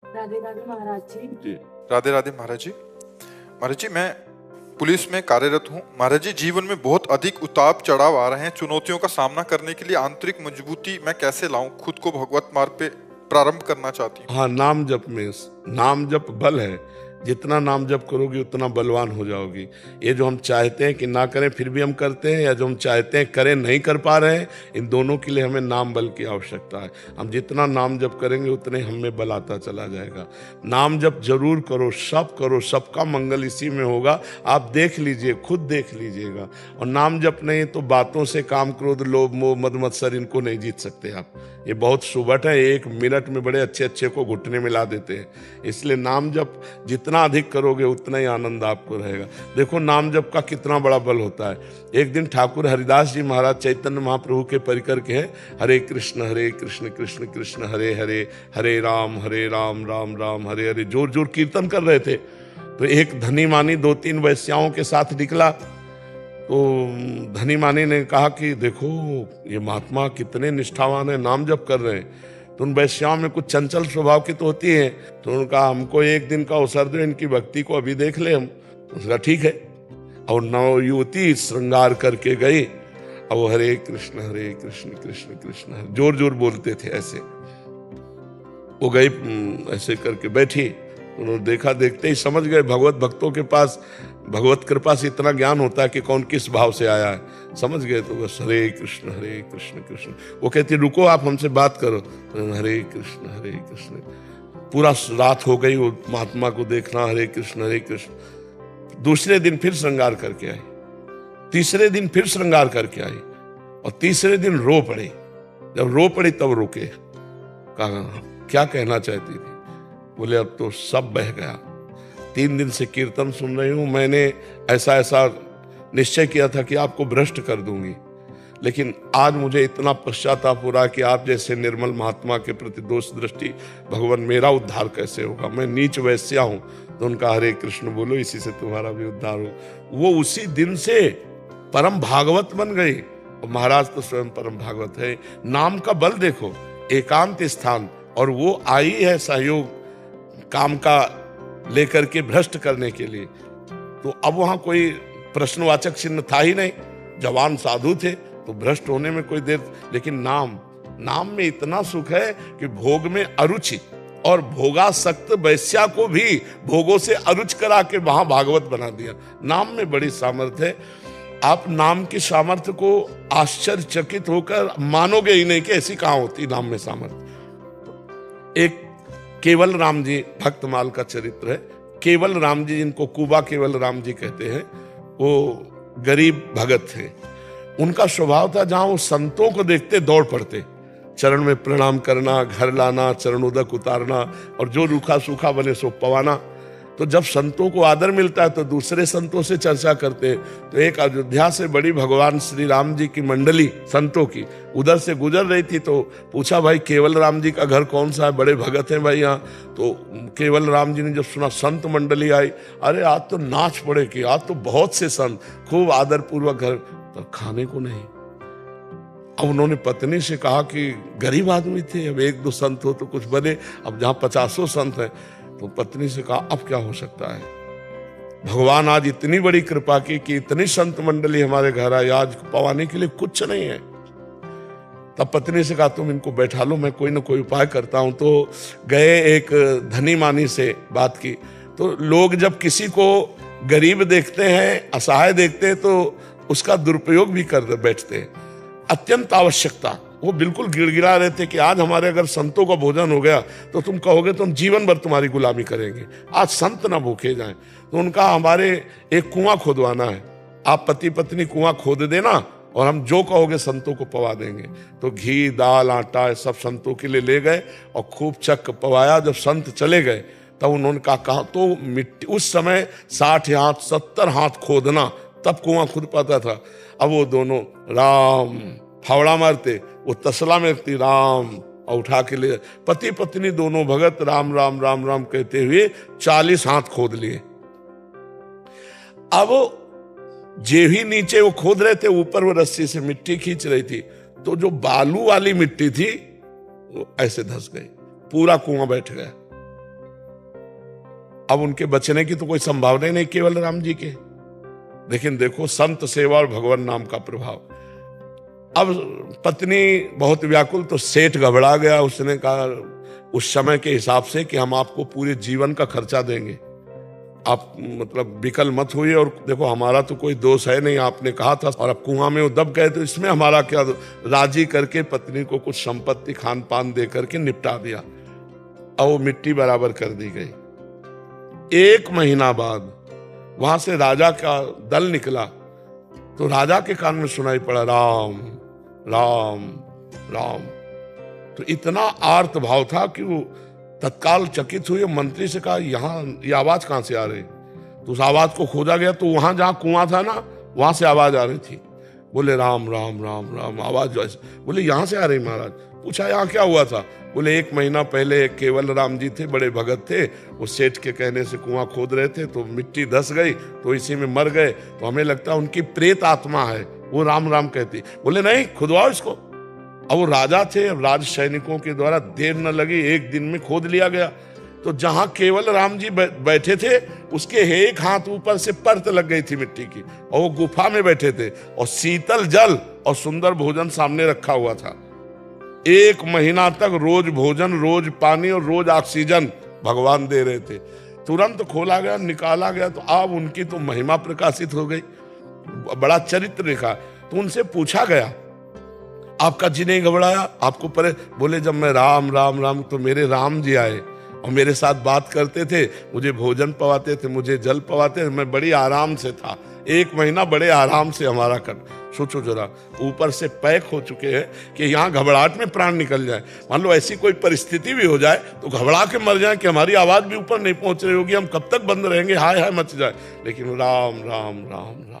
राधे राधे महाराज जी। जी राधे राधे महाराज जी। महाराज जी मैं पुलिस में कार्यरत हूँ। महाराज जी जीवन में बहुत अधिक उतार चढ़ाव आ रहे हैं। चुनौतियों का सामना करने के लिए आंतरिक मजबूती मैं कैसे लाऊं? खुद को भगवत मार्ग पे प्रारंभ करना चाहती हूँ। हाँ, नाम जप में नाम जप बल है। जितना नाम जप करोगे उतना बलवान हो जाओगी। ये जो हम चाहते हैं कि ना करें फिर भी हम करते हैं, या जो हम चाहते हैं करें नहीं कर पा रहे हैं, इन दोनों के लिए हमें नाम बल की आवश्यकता है। हम जितना नाम जप करेंगे उतने हमें बल आता चला जाएगा। नाम जप जरूर करो, सबका मंगल इसी में होगा। आप देख लीजिए, खुद देख लीजिएगा। और नाम जप नहीं तो बातों से काम, क्रोध, लोभ, मोह, मद मत्सर इनको नहीं जीत सकते आप। ये बहुत सुबह है, 1 मिनट में बड़े अच्छे अच्छे को घुटने में ला देते हैं। इसलिए नाम जप जितना अधिक करोगे उतना ही आनंद आपको रहेगा। देखो नाम जप का कितना बड़ा बल होता है। एक दिन ठाकुर हरिदास जी महाराज चैतन्य महाप्रभु के परिकर के हैं, हरे कृष्ण कृष्ण कृष्ण हरे हरे, हरे राम राम राम हरे हरे, जोर जोर कीर्तन कर रहे थे। तो एक धनी मानी 2-3 वैश्याओं के साथ निकला। तो धनी मानी ने कहा कि देखो ये महात्मा कितने निष्ठावान है, नाम जप कर रहे हैं। तो उन वैश्याओं में कुछ चंचल स्वभाव की तो होती है। तो उनका हमको एक दिन का अवसर दो, इनकी भक्ति को अभी देख ले हम। उसका ठीक है। और नव युवती श्रृंगार करके गई और वो हरे कृष्ण कृष्ण कृष्ण हरे जोर जोर बोलते थे ऐसे। वो गई ऐसे करके बैठी। उन्होंने देखा, देखते ही समझ गए। भगवत भक्तों के पास भगवत कृपा से इतना ज्ञान होता है कि कौन किस भाव से आया है, समझ गए। तो बस हरे कृष्ण कृष्ण। वो कहती रुको आप हमसे बात करो। हरे कृष्ण। पूरा रात हो गई वो महात्मा को देखना, हरे कृष्ण। दूसरे दिन फिर श्रृंगार करके आई, तीसरे दिन फिर श्रृंगार करके आई, और तीसरे दिन रो पड़ी। जब रो पड़ी तब रुके। कहा क्या कहना चाहती थी? बोले अब तो सब बह गया। 3 दिन से कीर्तन सुन रही हूं, मैंने ऐसा निश्चय किया था कि आपको भ्रष्ट कर दूंगी, लेकिन आज मुझे इतना पश्चाताप हो रहा है कि आप जैसे निर्मल महात्मा के प्रति दोष दृष्टि, भगवान मेरा उद्धार कैसे होगा? मैं नीच वैश्या हूं। तो उनका हरे कृष्ण बोलो, इसी से तुम्हारा भी उद्धार हो। वो उसी दिन से परम भागवत बन गई। और महाराज तो स्वयं परम भागवत है। नाम का बल देखो, एकांत स्थान, और वो आई है सहयोग काम का लेकर के भ्रष्ट करने के लिए। तो अब वहां कोई प्रश्नवाचक चिन्ह था ही नहीं। जवान साधु थे तो भ्रष्ट होने में कोई देर, लेकिन नाम में इतना सुख है कि भोग में अरुचि, और भोगासक्त वैश्या को भी भोगों से अरुच करा के वहां भागवत बना दिया। नाम में बड़ी सामर्थ्य है। आप नाम की सामर्थ्य को आश्चर्यचकित होकर मानोगे ही नहीं कि ऐसी कहां होती नाम में सामर्थ्य। एक केवल राम जी भक्तमाल का चरित्र है। केवल राम जी, जिनको कुबा केवल राम जी कहते हैं, वो गरीब भगत थे। उनका स्वभाव था जहां वो संतों को देखते दौड़ पड़ते, चरण में प्रणाम करना, घर लाना, चरणोदक उतारना, और जो रूखा सूखा बने सो पवाना। तो जब संतों को आदर मिलता है तो दूसरे संतों से चर्चा करते हैं। तो एक अयोध्या से बड़ी भगवान श्री राम जी की मंडली संतों की उधर से गुजर रही थी। तो पूछा भाई केवल राम जी का घर कौन सा है, बड़े भगत हैं भाई यहाँ। तो केवल राम जी ने जब सुना संत मंडली आई, अरे आज तो नाच पड़े कि आज तो बहुत से संत, खूब आदर पूर्वक घर, पर खाने को नहीं। अब उन्होंने पत्नी से कहा कि गरीब आदमी थे, अब 1-2 संत हो तो कुछ बने, अब जहाँ 50 संत हैं। तो पत्नी से कहा अब क्या हो सकता है? भगवान आज इतनी बड़ी कृपा की कि इतनी संत मंडली हमारे घर आई, आज पवाने के लिए कुछ नहीं है। तब पत्नी से कहा तुम इनको बैठा लो, मैं कोई ना कोई उपाय करता हूं। तो गए, एक धनी मानी से बात की। तो लोग जब किसी को गरीब देखते हैं, असहाय देखते हैं, तो उसका दुरुपयोग भी कर बैठते हैं। अत्यंत आवश्यकता, वो बिल्कुल गिड़गिड़ा रहे थे कि आज हमारे अगर संतों का भोजन हो गया तो तुम कहोगे तो हम जीवन भर तुम्हारी गुलामी करेंगे, आज संत ना भूखे जाएं। तो उनका हमारे एक कुआं खोदवाना है, आप पति पत्नी कुआं खोद देना और हम जो कहोगे संतों को पवा देंगे। तो घी, दाल, आटा सब संतों के लिए ले गए और खूब चक पवाया। जब संत चले गए तब उन्होंने कहा तो मिट्टी, उस समय 60 हाथ 70 हाथ खोदना तब कुआं खुद पाता था। अब वो दोनों राम फावड़ा मारते, वो तसला में रखती राम, और उठा के ले पति पत्नी दोनों भगत राम राम राम राम कहते हुए 40 हाथ खोद लिए। अब जे ही नीचे वो खोद रहे थे, ऊपर वो रस्सी से मिट्टी खींच रही थी, तो जो बालू वाली मिट्टी थी वो ऐसे धंस गई, पूरा कुआं बैठ गया। अब उनके बचने की तो कोई संभावना ही नहीं केवल राम जी के। लेकिन देखो संत सेवा और भगवान नाम का प्रभाव। अब पत्नी बहुत व्याकुल, तो सेठ घबरा गया। उसने कहा उस समय के हिसाब से कि हम आपको पूरे जीवन का खर्चा देंगे, आप मतलब विकल मत हुई, और देखो हमारा तो कोई दोष है नहीं, आपने कहा था, और अब कुआं में वो दब गए तो इसमें हमारा क्या। राजी करके पत्नी को कुछ संपत्ति खान पान दे करके निपटा दिया, और वो मिट्टी बराबर कर दी गई। 1 महीना बाद वहां से राजा का दल निकला, तो राजा के कान में सुनाई पड़ा राम राम राम। तो इतना आर्त भाव था कि वो तत्काल चकित हुए, मंत्री से कहा यहाँ ये आवाज कहां से आ रही। तो उस आवाज को खोजा गया, तो वहां जहां कुआं था ना, वहां से आवाज आ रही थी। बोले राम राम राम राम, आवाज जो ऐसे। बोले यहां से आ रही महाराज। पूछा यहाँ क्या हुआ था। बोले 1 महीना पहले केवल राम जी थे, बड़े भगत थे, वो सेठ के कहने से कुआं खोद रहे थे, तो मिट्टी धस गई, तो इसी में मर गए, तो हमें लगता है उनकी प्रेत आत्मा है, वो राम राम कहती। बोले नहीं, खुदवाओ इसको। अब वो राजा थे, राज सैनिकों के द्वारा देर न लगी, 1 दिन में खोद लिया गया। तो जहां केवल राम जी बैठे थे, उसके 1 हाथ ऊपर से परत लग गई थी मिट्टी की, और वो गुफा में बैठे थे, और शीतल जल और सुंदर भोजन सामने रखा हुआ था। 1 महीना तक रोज भोजन, रोज पानी और रोज ऑक्सीजन भगवान दे रहे थे। तुरंत खोला गया, निकाला गया, तो अब उनकी तो महिमा प्रकाशित हो गई, बड़ा चरित्र लिखा। तो उनसे पूछा गया आपका जी नहीं घबराया, आपको परे। बोले जब मैं राम राम राम, तो मेरे राम जी आए और मेरे साथ बात करते थे, मुझे भोजन पवाते थे, मुझे जल पवाते थे, मैं बड़ी आराम से था। 1 महीना बड़े आराम से हमारा कर। सोचो जरा, ऊपर से पैक हो चुके हैं कि यहाँ घबराहट में प्राण निकल जाए। मान लो ऐसी कोई परिस्थिति भी हो जाए तो घबरा के मर जाए कि हमारी आवाज भी ऊपर नहीं पहुंच रही होगी, हम कब तक बंद रहेंगे, हाय हाय मच जाए। लेकिन राम राम राम राम।